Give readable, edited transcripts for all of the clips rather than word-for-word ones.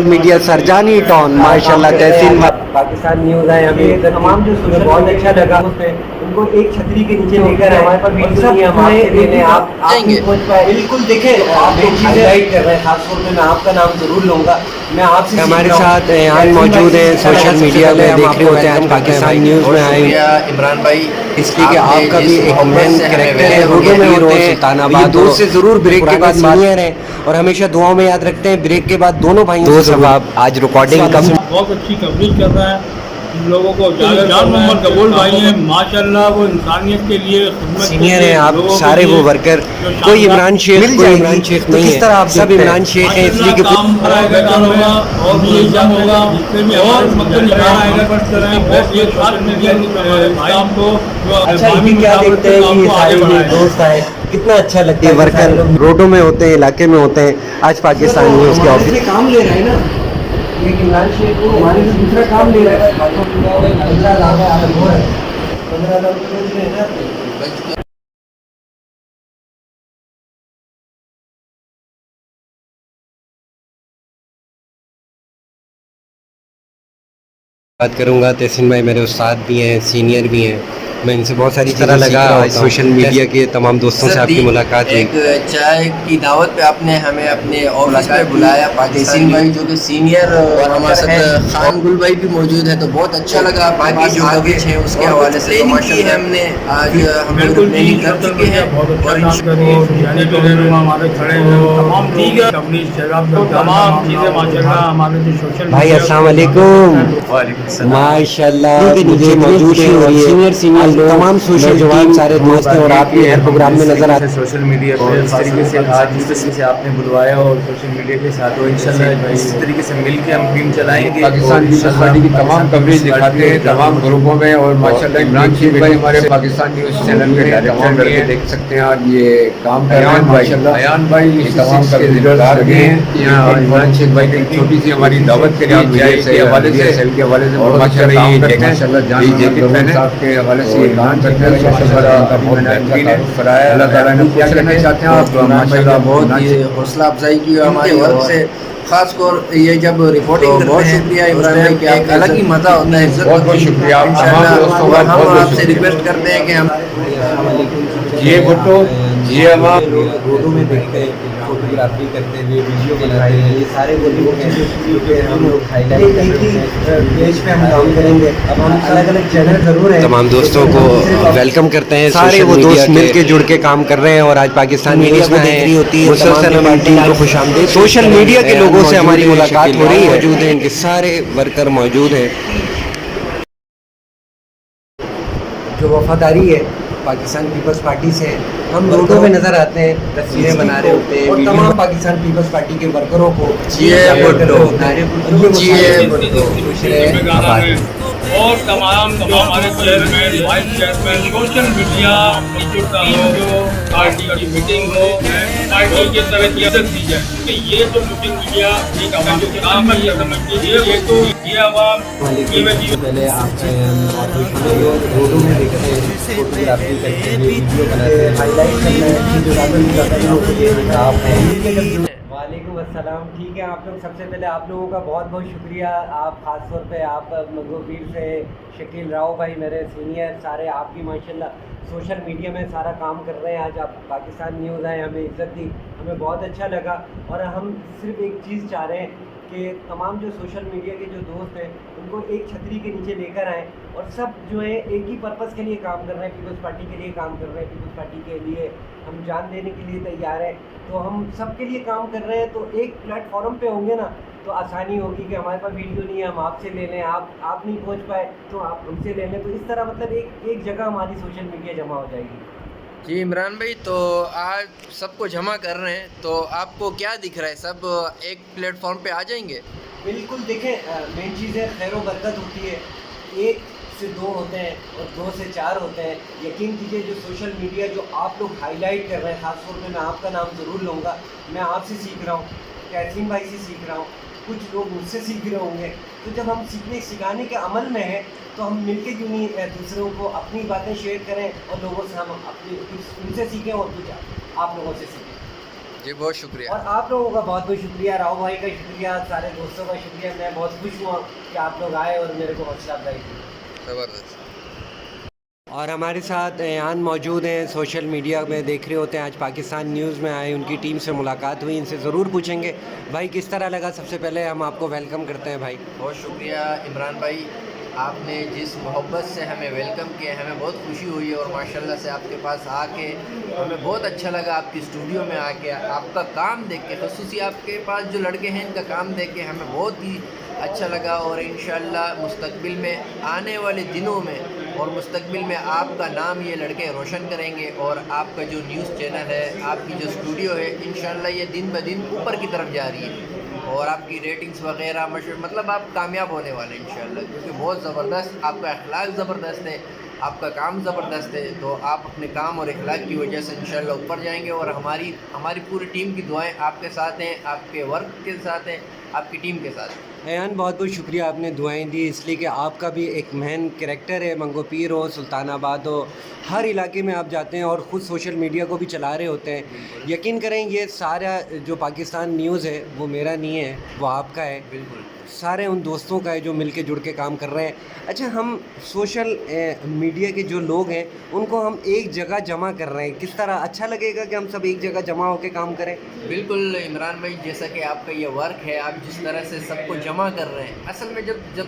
Media Surjani tone ماشاءاللہ تحسین Pakistan news آئے ہمیں تمام جو سوشل بہت اچھا لگا ان کو ایک چھتری کے نیچے لے کر ہمارے پاس ویڈیو نہیں ہم آپ سے لینے آپ نہیں پہنچ پائے بالکل دیکھیں آپ چیزیں گائڈ کر رہے ہیں خاص طور پہ میں آپ کا نام ضرور لوں گا میں آپ سے ہمارے ساتھ ایان موجود ہیں سوشل میڈیا پہ دیکھ رہے ہوتے ہیں آج پاکستان نیوز میں آئے عمران بھائی اس لیے کہ آپ کا بھی ایک مین کریکٹر ہے روڈوں میں ہوتے ہیں سلطان آباد دوست سے ضرور بریک کے بعد سینئر ہیں اور ہمیشہ دعاؤں میں یاد رکھتے ہیں بریک کے بعد دونوں بھائیوں سے آج ریکارڈنگ کم بہت اچھی کوریج کر رہا ہے ان لوگوں کو جان محمد قبول بھائی ہیں ماشاءاللہ وہ انسانیت کے لیے خدمت سینئر ہیں آپ سارے وہ ورکر کوئی عمران شیخ کوئی عمران شیخ نہیں ہے آپ سب عمران شیخ ہیں اس لیے کہ کام ہوگا اور بھی جم ہوگا اور مطلب نکال آئے گا پر طرح بہت یہ ساتھ میڈیا بھائی کو اچھا یہ کیا دیکھتے ہیں کہ یہ سارے دوست آئے کتنا اچھا لگتا ہے ورکر روڈوں میں ہوتے ہیں علاقے میں ہوتے ہیں آج پاکستان نیوز کے آفس میں کام لے رہے ہیں نا ایک عمران شیخ کو ہمارے سے دوسرا کام لے رہا ہے 15,000 بات کروں گا تحسین بھائی میرے استاد بھی ہیں سینئر بھی ہیں میں ان سے بہت ساری طرح لگا سوشل میڈیا کے تمام دوستوں سے آپ کی ملاقات ہوئی ایک چائے کی دعوت پہ آپ نے ہمیں اپنے آفس میں بلایا پاکستان بھائی جو کہ سینئر اور ہمارے ساتھ خان گل بھائی بھی موجود ہے تو بہت اچھا لگا باقی جو کوریج ہے اس کے حوالے سے پلاننگ ہم نے آج ہم لوگ پلاننگ کر چکے ہیں اور ہمارے کھڑے تمام چیزیں ماشاءاللہ ہمارے جو سوشل بھائی السلام علیکم ماشاء اللہ مجھے موجود ہیں سینئر تمام سوشل ٹیم سارے دوست ہیں اور آپ بھی ہر پروگرام میں نظر آتے ہیں سوشل میڈیا پہ اس طریقے سے آج جس طریقے سے آپ نے بلوایا اور سوشل میڈیا کے ساتھ تو انشاءاللہ اس طریقے سے مل کے ہم ٹیم چلائیں گے پاکستان نیوز پارٹی کی تمام کوریج دکھاتے ہیں تمام گروپوں میں اور ماشاءاللہ عمران شیخ بھائی ہمارے پاکستان نیوز چینل کے ڈائریکٹر کے دیکھ سکتے ہیں اور یہ کام کر رہے ہیں ماشاءاللہ ایان بھائی تمام کے لیڈر لگے ہیں یہاں عمران شیخ بھائی کی چھوٹی سی ہماری دعوت کے لیے کے حوالے سے سیل کے حوالے سے ماشاءاللہ یہ ماشاءاللہ جان جیکٹ صاحب کے حوالے سے یہ کام کرتے ہیں اللہ تعالیٰ نے کیا کہنا چاہتے ہیں آپ ماشاءاللہ بہت یہ حوصلہ افزائی کی ہماری ورک سے خاص طور یہ جب رپورٹنگ کرتے ہیں شکریہ عمران بھائی کہ ایک الگ ہی مزہ ہوتا ہے عزت بہت بہت شکریہ انشاءاللہ ہم آپ سے ریکویسٹ کرتے ہیں کہ ہم یہ بھٹو یہ ہم روڈوں میں دیکھتے ہیں فوٹوگرافی کرتے ہوئے ویڈیو بناتے ہیں یہ سارے وہ لوگ ہیں جو ہم ہائی لائٹ ایک ہی پیج پہ ہم کام کریں گے اب ہم الگ الگ چینل ضرور ہیں تمام دوستوں کو ویلکم کرتے ہیں سارے وہ دوست مل کے جڑ کے کام کر رہے ہیں اور آج پاکستان نیوز میں دیکھ ہوتی ہے مسلسل ہماری ٹیم کو خوش آمدید سوشل میڈیا کے لوگوں سے ہماری ملاقات ہو رہی ہے موجود ہیں ان کے سارے ورکر موجود ہیں جو وفاداری ہے پاکستان پیپلز پارٹی سے ہم روڈوں میں نظر آتے ہیں تصویریں بنا رہے ہوتے ہیں اور تمام پاکستان پیپلز پارٹی کے ورکروں کو اور تمام جو ہمارے chairman vice chairman social media جو پارٹی کی میٹنگ ہو پارٹی کی طرف اجازت دی جائے کیونکہ یہ جو میٹنگ میڈیا ایک عوام جو کام ہے یہ سمجھتے یہ تو یہ عوام پہلے آپ روڈوں میں دیکھتے ہیں فوٹوگرافی کرتے ہوئے ویڈیو بناتے ہیں ہائی لائٹ وعلیکم السلام ٹھیک ہے آپ لوگ سب سے پہلے آپ لوگوں کا بہت بہت شکریہ آپ خاص طور پہ آپ مغربیر سے شکیل راؤ بھائی میرے سینئر سارے آپ کی ماشاءاللہ سوشل میڈیا میں سارا کام کر رہے ہیں آج آپ پاکستان نیوز آئے ہمیں عزت دی ہمیں بہت اچھا لگا اور ہم صرف ایک چیز چاہ رہے ہیں کہ تمام جو سوشل میڈیا کے جو دوست ہیں ان کو ایک چھتری کے نیچے لے کر آئیں اور سب جو ہے ایک ہی پرپس کے لیے کام کر رہے ہیں پیپلز پارٹی کے لیے کام کر رہے ہیں پیپلز پارٹی کے لیے ہم جان دینے کے لیے تیار ہیں تو ہم سب کے لیے کام کر رہے ہیں تو ایک پلیٹ فارم پہ ہوں گے نا تو آسانی ہوگی کہ ہمارے پاس ویڈیو نہیں ہے ہم آپ سے لے لیں آپ نہیں پہنچ پائے تو آپ ہم سے لے لیں تو اس طرح مطلب ایک جگہ ہماری سوشل میڈیا جمع ہو جائے گی جی عمران بھائی تو آج سب کو جمع کر رہے ہیں تو آپ کو کیا دکھ رہا ہے سب ایک پلیٹ فارم پہ آ جائیں گے بالکل دیکھیں مین چیز ہے خیر و برکت ہوتی ہے ایک سے دو ہوتے ہیں اور دو سے چار ہوتے ہیں یقین کیجیے جو سوشل میڈیا جو آپ لوگ ہائی لائٹ کر رہے ہیں خاص طور پہ میں آپ کا نام ضرور لوں گا میں آپ سے سیکھ رہا ہوں تحسین بھائی سے سیکھ رہا ہوں کچھ لوگ مجھ سے سیکھ رہے ہوں گے تو جب ہم سکھانے کے عمل میں ہیں تو ہم مل کے کیوں نہیں دوسروں کو اپنی باتیں شیئر کریں اور لوگوں سے ہم اپنی کچھ ان سے سیکھیں اور کچھ آپ لوگوں سے سیکھیں جی بہت شکریہ. اور آپ لوگوں کا بہت بہت شکریہ, راؤ بھائی کا شکریہ, سارے دوستوں کا شکریہ. میں بہت خوش ہوا کہ آپ لوگ آئے اور میرے کو حوصلہ افزائی کی. زبردست. اور ہمارے ساتھ ایان موجود ہیں, سوشل میڈیا میں دیکھ رہے ہوتے ہیں, آج پاکستان نیوز میں آئے, ان کی ٹیم سے ملاقات ہوئی, ان سے ضرور پوچھیں گے بھائی کس طرح لگا. سب سے پہلے ہم آپ کو ویلکم کرتے ہیں بھائی. بہت شکریہ عمران بھائی, آپ نے جس محبت سے ہمیں ویلکم کیا, ہمیں بہت خوشی ہوئی ہے. اور ماشاءاللہ سے آپ کے پاس آ کے ہمیں بہت اچھا لگا, آپ کی اسٹوڈیو میں آ کے آپ کا کام دیکھ کے, خصوصی آپ کے پاس جو لڑکے ہیں ان کا کام دیکھ کے ہمیں بہت ہی اچھا لگا. اور انشاءاللہ مستقبل میں آنے والے دنوں میں اور مستقبل میں آپ کا نام یہ لڑکے روشن کریں گے. اور آپ کا جو نیوز چینل ہے, آپ کی جو اسٹوڈیو ہے, انشاءاللہ یہ دن بہ دن اوپر کی طرف جا رہی ہے. اور آپ کی ریٹنگز وغیرہ مطلب آپ کامیاب ہونے والے ہیں انشاءاللہ, کیونکہ بہت زبردست آپ کا اخلاق زبردست ہے, آپ کا کام زبردست ہے. تو آپ اپنے کام اور اخلاق کی وجہ سے انشاءاللہ اوپر جائیں گے. اور ہماری پوری ٹیم کی دعائیں آپ کے ساتھ ہیں, آپ کے ورک کے ساتھ ہیں, آپ کی ٹیم کے ساتھ. ایان بہت بہت شکریہ, آپ نے دعائیں دی, اس لیے کہ آپ کا بھی ایک مین کریکٹر ہے. منگو پیر ہو, سلطان آباد ہو, ہر علاقے میں آپ جاتے ہیں اور خود سوشل میڈیا کو بھی چلا رہے ہوتے ہیں. یقین کریں یہ سارا جو پاکستان نیوز ہے وہ میرا نہیں ہے, وہ آپ کا ہے. بالکل سارے ان دوستوں کا ہے جو مل کے جڑ کے کام کر رہے ہیں. اچھا, ہم سوشل میڈیا کے جو لوگ ہیں ان کو ہم ایک جگہ جمع کر رہے ہیں, کس طرح اچھا لگے گا کہ ہم سب ایک جگہ جمع ہو کے کام کریں؟ بالکل عمران بھائی, جیسا کہ آپ کا یہ ورک ہے, آپ جس طرح سے سب کو جمع کر رہے ہیں, اصل میں جب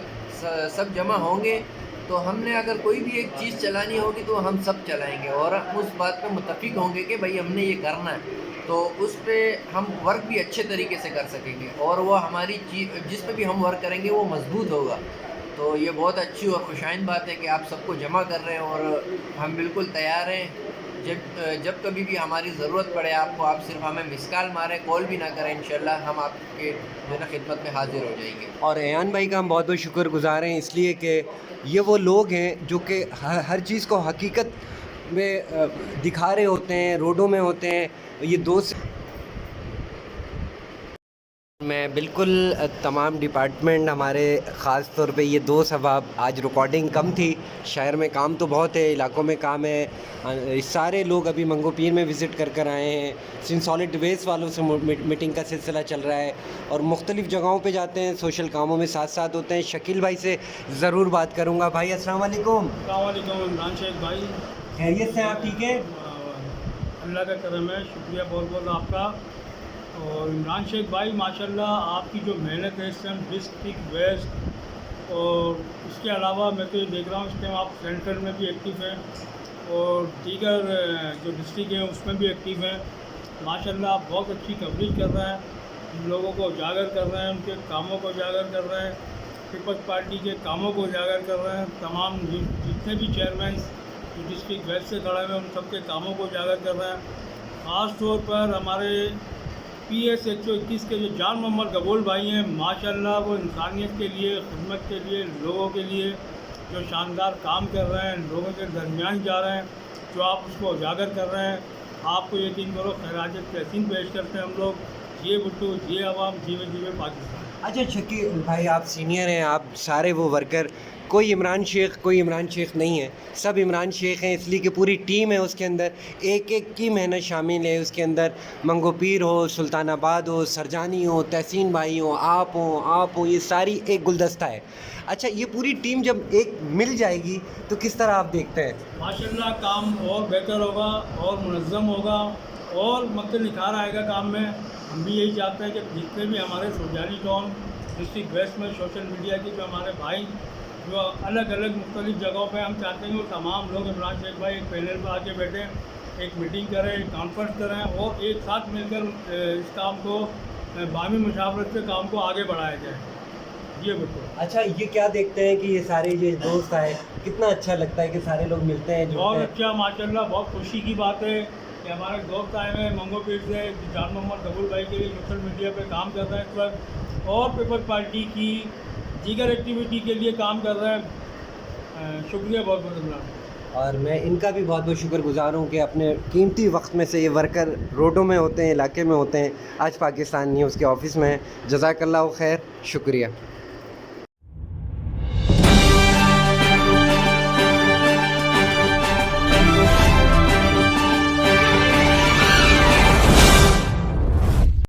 سب جمع ہوں گے تو ہم نے اگر کوئی بھی ایک چیز چلانی ہوگی تو ہم سب چلائیں گے اور اس بات پہ متفق ہوں گے کہ بھائی ہم نے یہ کرنا ہے, تو اس پہ ہم ورک بھی اچھے طریقے سے کر سکیں گے. اور وہ ہماری چیز جس پہ بھی ہم ورک کریں گے وہ مضبوط ہوگا. تو یہ بہت اچھی اور خوشائند بات ہے کہ آپ سب کو جمع کر رہے ہیں, اور ہم بالکل تیار ہیں. جب کبھی بھی ہماری ضرورت پڑے آپ کو, آپ صرف ہمیں مس کال ماریں, کال بھی نہ کریں, انشاءاللہ ہم آپ کے جو ہے نا خدمت میں حاضر ہو جائیں گے. اور ایان بھائی کا ہم بہت بہت شکر گزار ہیں, اس لیے کہ یہ وہ لوگ ہیں جو کہ ہر چیز کو حقیقت میں دکھا رہے ہوتے ہیں, روڈوں میں ہوتے ہیں. یہ دوست میں بالکل تمام ڈپارٹمنٹ ہمارے, خاص طور پہ یہ دو صاحب, آج ریکارڈنگ کم تھی, شہر میں کام تو بہت ہے, علاقوں میں کام ہے. سارے لوگ ابھی منگو پیر میں وزٹ کر آئے ہیں. سالڈ ویسٹ والوں سے میٹنگ کا سلسلہ چل رہا ہے, اور مختلف جگہوں پہ جاتے ہیں, سوشل کاموں میں ساتھ ساتھ ہوتے ہیں. شکیل بھائی سے ضرور بات کروں گا. بھائی السلام علیکم. السلام علیکم عمران شیخ بھائی, خیریت سے آپ ٹھیک ہیں؟ اللہ کا کرم ہے, شکریہ بہت بہت آپ کا. اور عمران شیخ بھائی ماشاءاللہ آپ کی جو محنت ہے اس ٹائم ڈسٹرکٹ ویسٹ, اور اس کے علاوہ میں تو یہ دیکھ رہا ہوں اس ٹائم آپ سینٹرل میں بھی ایکٹیو ہیں اور دیگر جو ڈسٹرکٹ ہیں اس میں بھی ایکٹیو ہیں. ماشاءاللہ آپ بہت اچھی کوریج کر رہے ہیں, ان لوگوں کو اجاگر کر رہے ہیں, ان کے کاموں کو اجاگر کر رہے ہیں, پیپلز پارٹی کے کاموں کو اجاگر کر رہے ہیں. تمام جتنے بھی چیئرمینس جو ڈسٹرکٹ ویسٹ سے کھڑے ہوئے ان سب کے کاموں کو اجاگر کر رہے ہیں. خاص طور پر ہمارے پی ایس 121 کے جو جان محمد قبول بھائی ہیں, ماشاءاللہ وہ انسانیت کے لیے, خدمت کے لیے, لوگوں کے لیے جو شاندار کام کر رہے ہیں, لوگوں کے درمیان جا رہے ہیں, جو آپ اس کو اجاگر کر رہے ہیں. آپ کو یقین کرو خراج تحسین پیش کرتے ہیں ہم لوگ. یہ بٹو, یہ عوام, جیوے جیوے پاکستان. اچھا شکیل بھائی, آپ سینئر ہیں, آپ سارے وہ ورکر, کوئی عمران شیخ نہیں ہے, سب عمران شیخ ہیں, اس لیے کہ پوری ٹیم ہے اس کے اندر, ایک کی محنت شامل ہے اس کے اندر. منگو پیر ہو, سلطان آباد ہو, سرجانی ہو, تحسین بھائی ہو, آپ ہوں, یہ ساری ایک گلدستہ ہے. اچھا, یہ پوری ٹیم جب ایک مل جائے گی تو کس طرح آپ دیکھتے ہیں؟ ماشاءاللہ کام اور بہتر ہوگا اور منظم ہوگا اور مطلب نکھار آئے گا کام میں. ہم بھی یہی چاہتے ہیں کہ جتنے بھی ہمارے سرجانی ٹاؤن ڈسٹرکٹ ویسٹ میں سوشل میڈیا کے جو ہمارے بھائی جو الگ الگ مختلف جگہوں پہ, ہم چاہتے ہیں کہ وہ تمام لوگ عمران شیخ بھائی ایک پینل پہ آ کے بیٹھیں, ایک میٹنگ کریں, ایک کانفرنس کریں اور ایک ساتھ مل کر اس کام کو باہمی مشاورت سے کام کو آگے بڑھایا جائے. یہ بالکل. اچھا, یہ کیا دیکھتے ہیں کہ یہ سارے جو دوست آئے, کتنا اچھا لگتا ہے کہ سارے لوگ ملتے ہیں, بہت اچھا ماشاءاللہ, بہت خوشی کی بات ہے کہ ہمارے دوست آئے ہیں منگو پیر سے, جان محمد قبول بھائی کے لیے سوشل میڈیا پہ کام کر رہے ہیں اس وقت, اور پیپلز پارٹی کی دیگر ایکٹیویٹی کے لیے کام کر رہے ہیں. شکریہ بہت بہت عمران. اور میں ان کا بھی بہت بہت شکر گزار ہوں کہ اپنے قیمتی وقت میں سے یہ ورکر روڈوں میں ہوتے ہیں, علاقے میں ہوتے ہیں, آج پاکستان نیوز کے آفس میں ہیں. جزاک اللہ خیر, شکریہ.